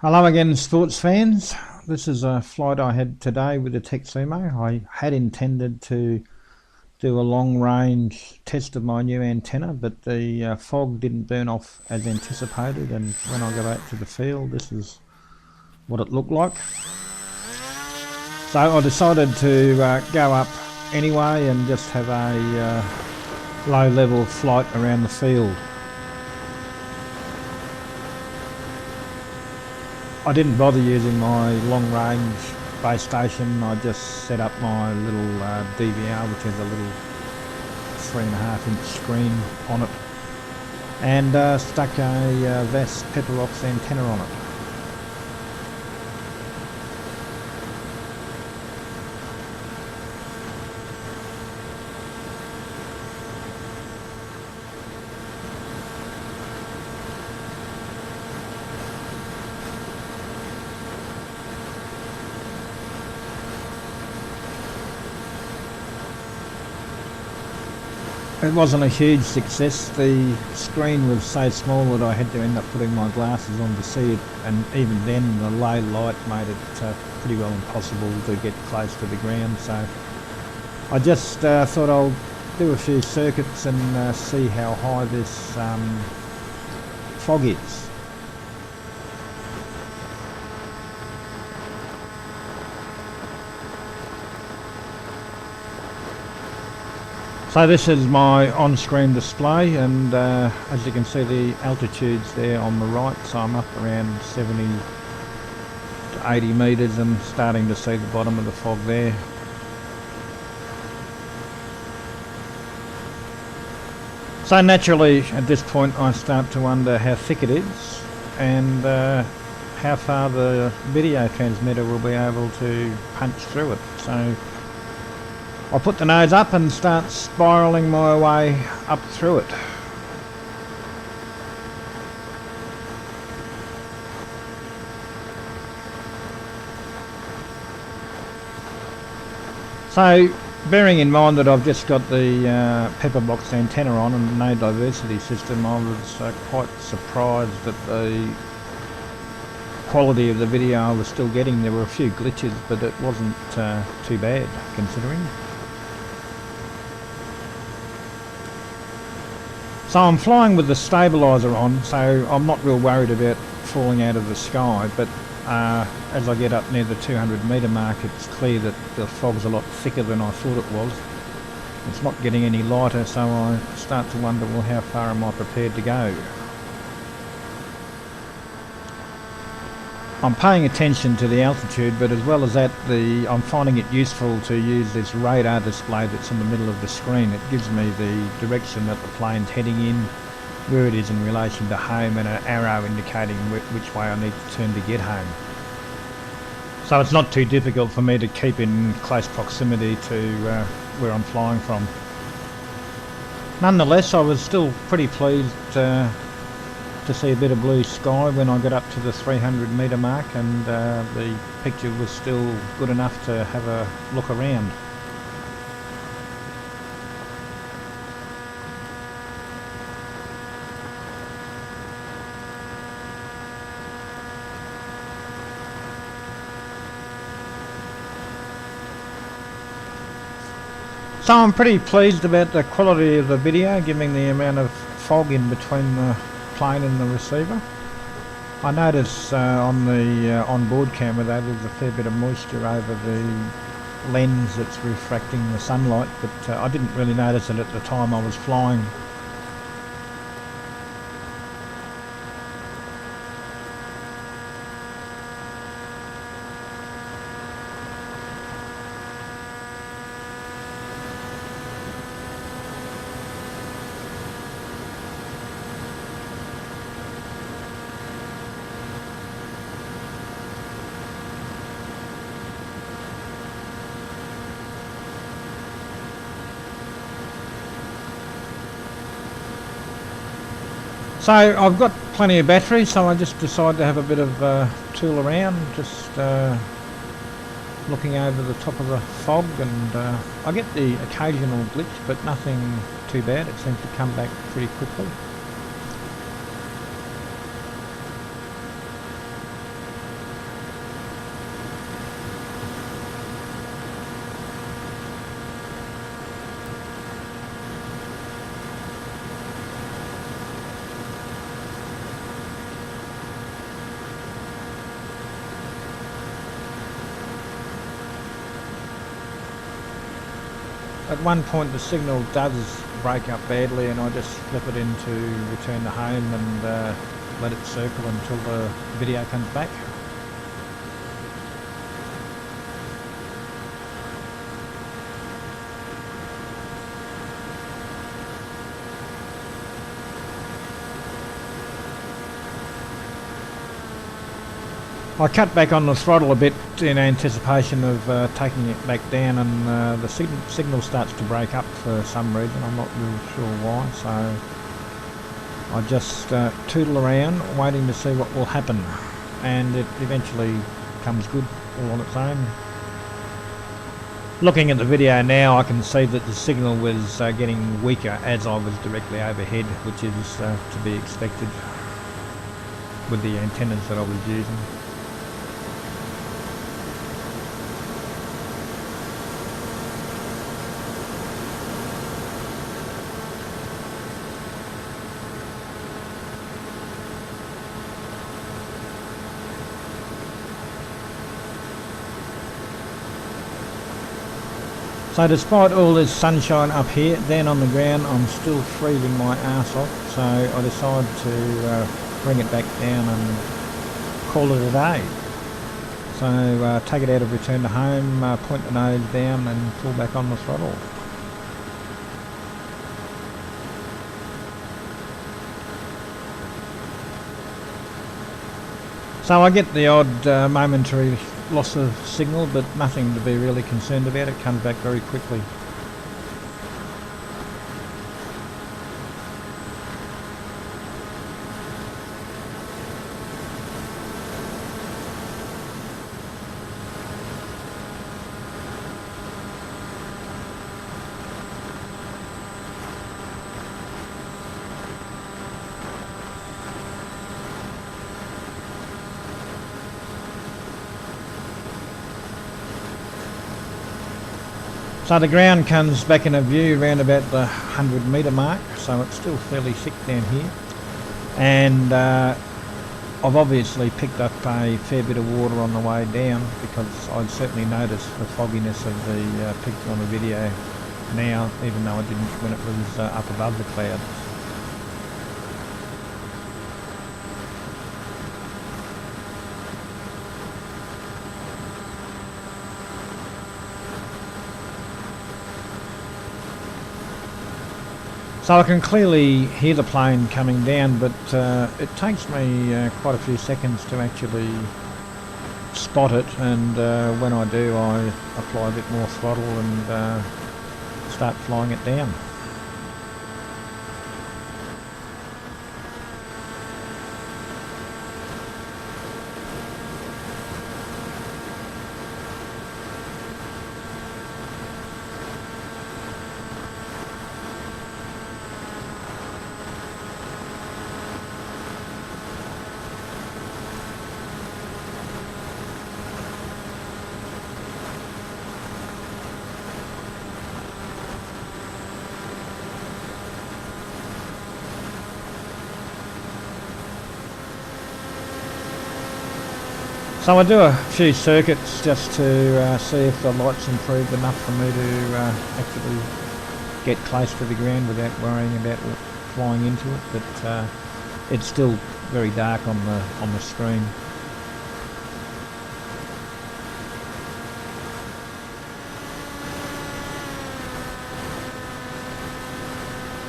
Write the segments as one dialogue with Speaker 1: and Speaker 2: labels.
Speaker 1: Hello again, sports fans. This is a flight I had today with the Tek-Sumo. I had intended to do a long range test of my new antenna, but the fog didn't burn off as anticipated, and when I got out to the field, this is what it looked like. So I decided to go up anyway and just have a low level flight around the field. I didn't bother using my long range base station. I just set up my little DVR, which has a little 3.5-inch screen on it, and stuck a VAS Pepperox antenna on it. It wasn't a huge success. The screen was so small that I had to end up putting my glasses on to see it, and even then the low light made it pretty well impossible to get close to the ground. So I just thought I'll do a few circuits and see how high this fog is. So this is my on-screen display, and as you can see the altitude's there on the right, so I'm up around 70 to 80 metres and starting to see the bottom of the fog there. So naturally at this point I start to wonder how thick it is and how far the video transmitter will be able to punch through it. So I put the nose up and start spiralling my way up through it. So, bearing in mind that I've just got the Pepperbox antenna on and no diversity system, I was quite surprised at the quality of the video I was still getting. There were a few glitches, but it wasn't too bad considering. So I'm flying with the stabiliser on, so I'm not real worried about falling out of the sky, but as I get up near the 200 metre mark, it's clear that the fog's a lot thicker than I thought it was. It's not getting any lighter, so I start to wonder, well, how far am I prepared to go? I'm paying attention to the altitude, but as well as that, I'm finding it useful to use this radar display that's in the middle of the screen. It gives me the direction that the plane's heading in, where it is in relation to home, and an arrow indicating which way I need to turn to get home. So it's not too difficult for me to keep in close proximity to where I'm flying from. Nonetheless, I was still pretty pleased to see a bit of blue sky when I got up to the 300 metre mark, and the picture was still good enough to have a look around. So I'm pretty pleased about the quality of the video, given the amount of fog in between the plane and the receiver. I notice on the onboard camera though there's a fair bit of moisture over the lens that's refracting the sunlight, but I didn't really notice it at the time I was flying. So I've got plenty of battery, so I just decided to have a bit of tool around, just looking over the top of the fog, and I get the occasional glitch, but nothing too bad. It seems to come back pretty quickly. at one point the signal does break up badly, and I just flip it into return to home and let it circle until the video comes back. I cut back on the throttle a bit in anticipation of taking it back down, and the signal starts to break up for some reason. I'm not really sure why, so I just tootle around waiting to see what will happen, and it eventually comes good all on its own. Looking at the video now, I can see that the signal was getting weaker as I was directly overhead, which is to be expected with the antennas that I was using. So despite all this sunshine up here, down on the ground I'm still freezing my ass off, so I decided to bring it back down and call it a day. So take it out of return to home, point the nose down and pull back on the throttle. So I get the odd momentary loss of signal, but nothing to be really concerned about. It comes back very quickly. So the ground comes back into view around about the 100 metre mark, so it's still fairly thick down here. And I've obviously picked up a fair bit of water on the way down, because I'd certainly noticed the fogginess of the picture on the video now, even though I didn't when it was up above the clouds. So I can clearly hear the plane coming down, but it takes me quite a few seconds to actually spot it, and when I do, I apply a bit more throttle and start flying it down. So I do a few circuits just to see if the light's improved enough for me to actually get close to the ground without worrying about flying into it, but it's still very dark on the screen.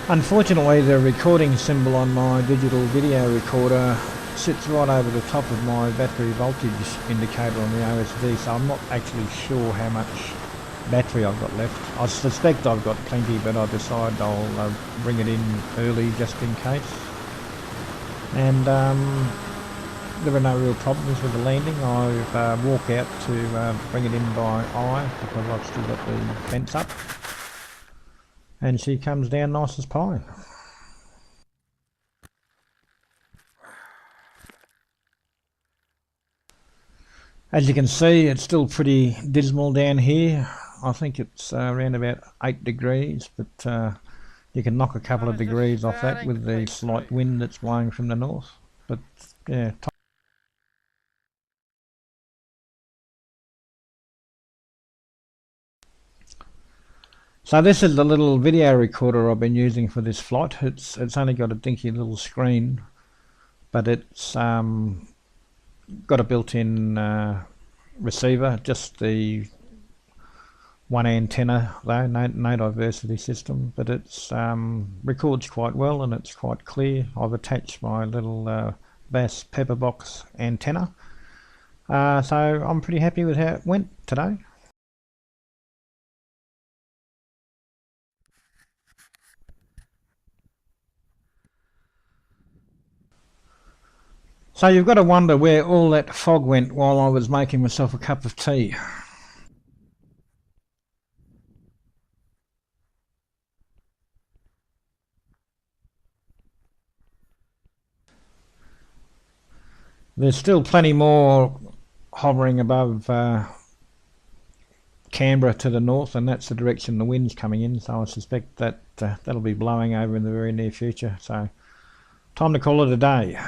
Speaker 1: Unfortunately, the recording symbol on my digital video recorder sits right over the top of my battery voltage indicator on the OSD, so I'm not actually sure how much battery I've got left. I suspect I've got plenty, but I decided I'll bring it in early just in case. And there were no real problems with the landing. I've walked out to bring it in by eye because I've still got the fence up, and she comes down nice as pie. As you can see, it's still pretty dismal down here. I think it's around about 8 degrees, but you can knock a couple of degrees off that with the slight wind that's blowing from the north. But yeah. So this is the little video recorder I've been using for this flight. It's only got a dinky little screen, but it's got a built-in receiver, just the one antenna though, no diversity system, but it's records quite well and it's quite clear. I've attached my little Bass Pepperbox antenna, so I'm pretty happy with how it went today. So you've got to wonder where all that fog went while I was making myself a cup of tea. There's still plenty more hovering above Canberra to the north, and that's the direction the wind's coming in, so I suspect that that'll be blowing over in the very near future. So time to call it a day.